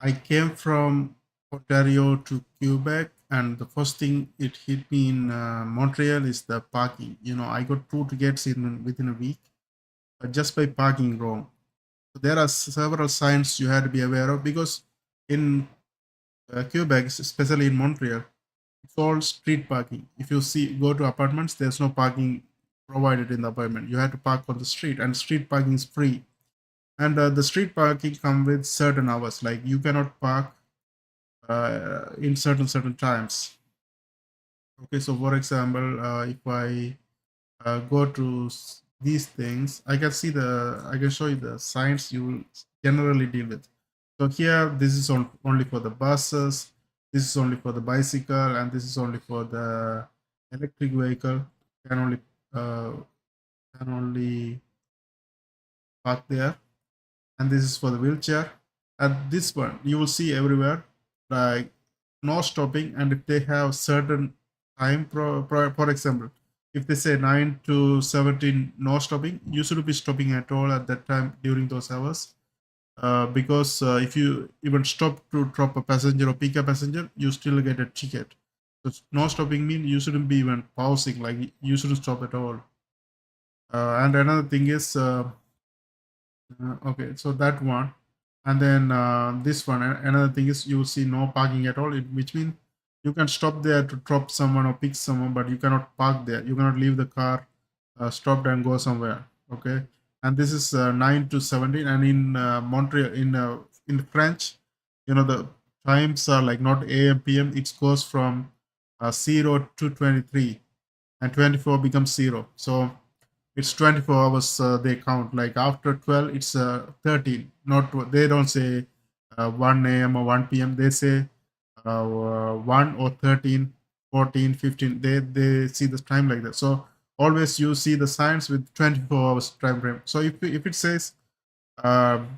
I came from Ontario to Quebec, and the first thing it hit me in Montreal is the parking. I got two tickets in within a week just by parking wrong. So there are several signs you had to be aware of because in Quebec, especially in Montreal, it's all street parking. If you go to apartments, there's no parking provided in the apartment. You have to park on the street, and street parking is free. And the street parking come with certain hours. Like you cannot park in certain times. Okay, so for example, if I go to these things, I can show you the signs you will generally deal with. So here, this is only for the buses, this is only for the bicycle, and this is only for the electric vehicle. Can only uh, can only park there, and this is for the wheelchair. And this one you will see everywhere, like no stopping. And if they have certain time, for example, if they say 9 to 17 no stopping, you shouldn't be stopping at all at that time during those hours. Because if you even stop to drop a passenger or pick a passenger, you still get a ticket. So no stopping means you shouldn't be even pausing, like you shouldn't stop at all. And another thing is okay, so that one. And then this one, another thing is you will see no parking at all, which means you can stop there to drop someone or pick someone, but you cannot park there. You cannot leave the car stopped and go somewhere. Okay, and this is 9 to 17. And in Montreal, in French, the times are like not AM PM. It goes from 0 to 23, and 24 becomes 0. So it's 24 hours they count. Like after 12 it's 13, not they don't say 1 a.m or 1 p.m. They say 1 or 13, 14, 15. They see the time like that. So always you see the signs with 24 hours time frame. So if it says um,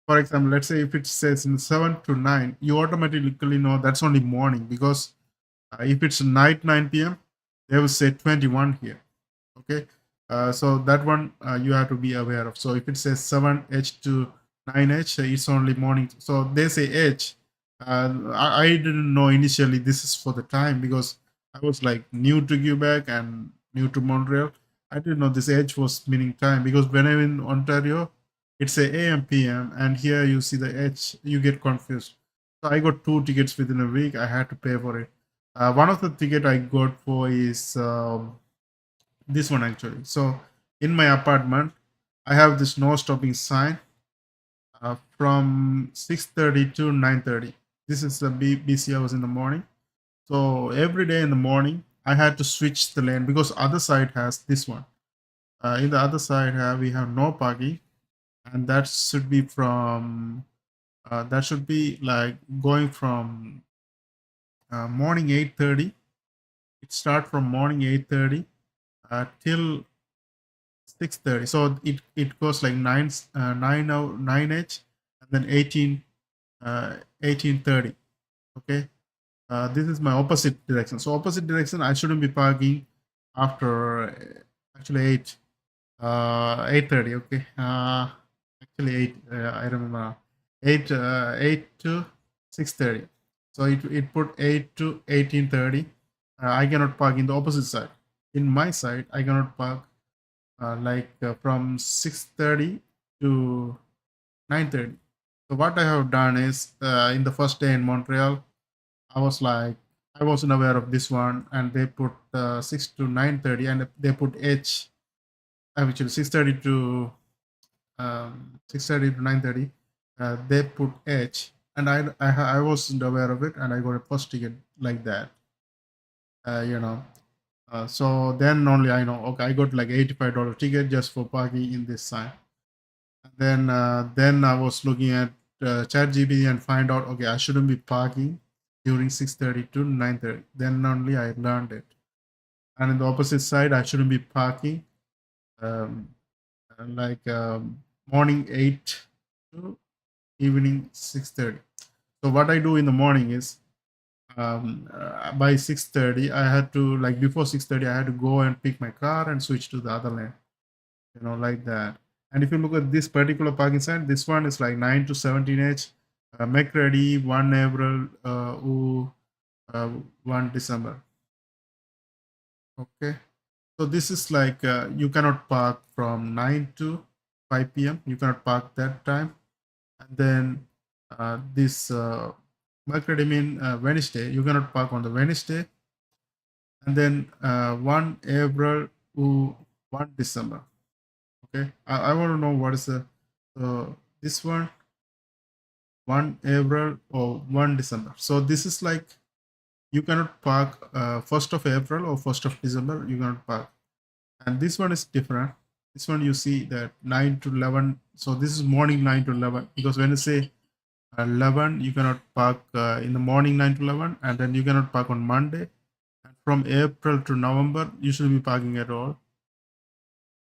for example, let's say if it says in 7 to 9, you automatically know that's only morning. Because if it's night 9 p.m, they will say 21 here. Okay, so that one you have to be aware of. So if it says 7h to 9h, it's only morning. So they say h. I didn't know initially this is for the time, because I was like new to Quebec and new to Montreal. I didn't know this h was meaning time, because when I'm in Ontario, it's a AM PM, and here you see the h, you get confused. So I got two tickets within a week. I had to pay for it. One of the ticket I got for is this one actually. So in my apartment, I have this no stopping sign from 6:30 to 9:30. This is the BC hours in the morning. So every day in the morning, I had to switch the lane, because other side has this one. In the other side, we have no parking, and that should be like going from morning 8:30. It start from morning 8:30 till 6:30. So it goes like 9h, and then 18:30. Okay. This is my opposite direction. So opposite direction, I shouldn't be parking after actually 8:30. Okay. Actually 8. I remember 8 to 6:30. So it put 8 to 18:30. I cannot park in the opposite side. In my side, I cannot park from 6:30 to 9:30. So what I have done is in the first day in Montreal, I was like, I wasn't aware of this one, and they put 6 to 9:30, and they put H, actually 6:30 to 9:30. They put H, and I wasn't aware of it, and I got a first ticket like that. Uh, you know, so then only I know. Okay, I got like $85 ticket just for parking in this sign. Then I was looking at ChatGPT and find out, okay, I shouldn't be parking during 6:30 to 9:30. Then only I learned it. And in the opposite side, I shouldn't be parking um, like morning 8 to evening 6:30. So what I do in the morning is by 6:30, I had to, like before 6:30, I had to go and pick my car and switch to the other lane, like that. And if you look at this particular parking sign, this one is like 9 to 17h. make ready 1 April uh, 1 December. Okay. So this is like you cannot park from 9 to 5 p.m. You cannot park that time. And then this Mercredi mean Wednesday. You cannot park on the Wednesday. And then 1 April to 1 December. Okay. I want to know what is the this one 1 April or 1 December. So this is like you cannot park 1st of April or 1st of December. You cannot park. And this one is different. This one you see that 9 to 11. So this is morning 9 to 11, because when you say 11, you cannot park in the morning 9 to 11, and then you cannot park on Monday. And from April to November, you should be parking at all.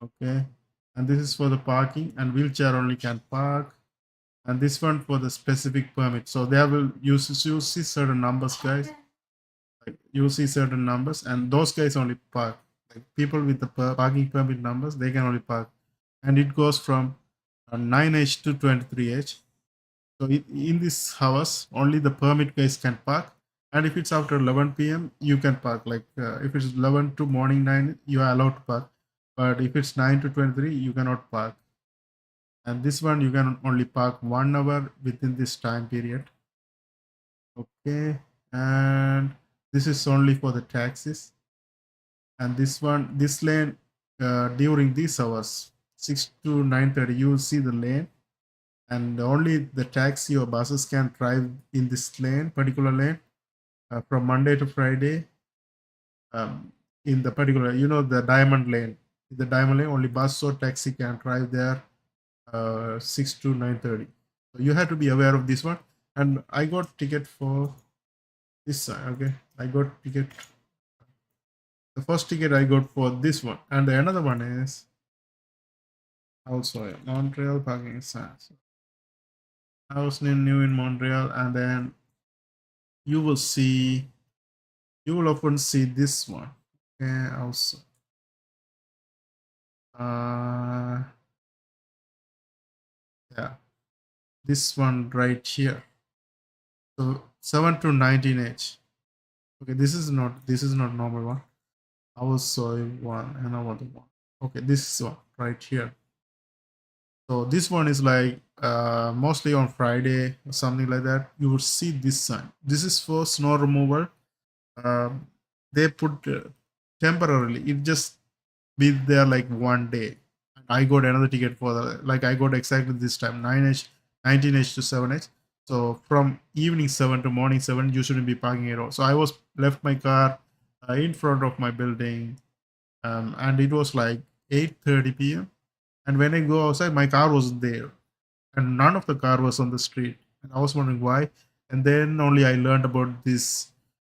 Okay. And this is for the parking, and wheelchair only can park. And this one for the specific permit. So there will you see certain numbers, guys. Like you see certain numbers, and those guys only park. Like people with the parking permit numbers, they can only park, and it goes from 9H to 23H. So in this hours, only the permit guys can park, and if it's after 11 p.m., you can park. Like if it's 11 to morning 9, you are allowed to park, but if it's 9 to 23, you cannot park. And this one you can only park 1 hour within this time period. Okay, and this is only for the taxis. And this lane during these hours 6 to 9:30, you will see the lane, and only the taxi or buses can drive in this particular lane from Monday to Friday. In the particular, the diamond lane. In the diamond lane, only bus or taxi can drive there 6 to 9:30. So you have to be aware of this one. And I got ticket for this side. Okay, I got ticket. The first ticket I got for this one, and the another one is also Montreal parking signs. I was new in Montreal, and then you will often see this one. Okay, also. Yeah, this one right here. So 7 to 19H. Okay, this is not normal one. I was showing one, another one. Okay, this one right here. So this one is like mostly on Friday or something like that. You would see this sign. This is for snow removal. They put temporarily. It just be there like one day. I got another ticket for I got exactly this time 9H, 19H to 7H. So from evening 7 to morning 7, you shouldn't be parking at all. So I was left my car in front of my building, and it was like 8:30 p.m. And when I go outside, my car wasn't there, and none of the car was on the street. And I was wondering why. And then only I learned about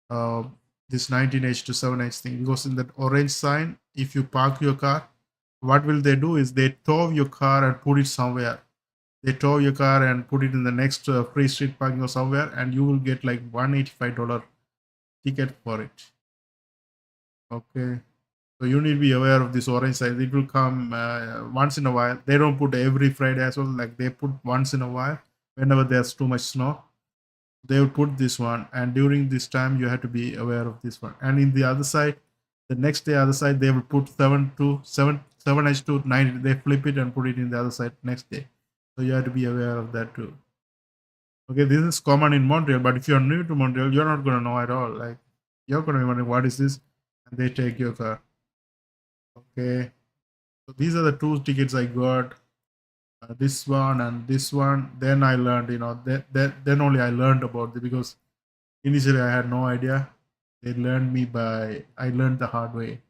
uh, this 19H to 7H thing, because in that orange sign, if you park your car, what will they do is they tow your car and put it somewhere. They tow your car and put it in the next free street parking or somewhere, and you will get like $185 ticket for it. Okay. So you need to be aware of this orange sign. It will come once in a while. They don't put every Friday as well. Like they put once in a while whenever there's too much snow. They will put this one, and during this time you have to be aware of this one. And in the other side, the next day other side, they will put 7H to 9. They flip it and put it in the other side next day. So you have to be aware of that too. Okay, this is common in Montreal, but if you're new to Montreal, you're not gonna know at all. Like you're gonna be wondering what is this, and they take your car. Okay, so these are the two tickets I got. This one and this one. Then I learned, then only I learned about it, because initially I had no idea. I learned the hard way.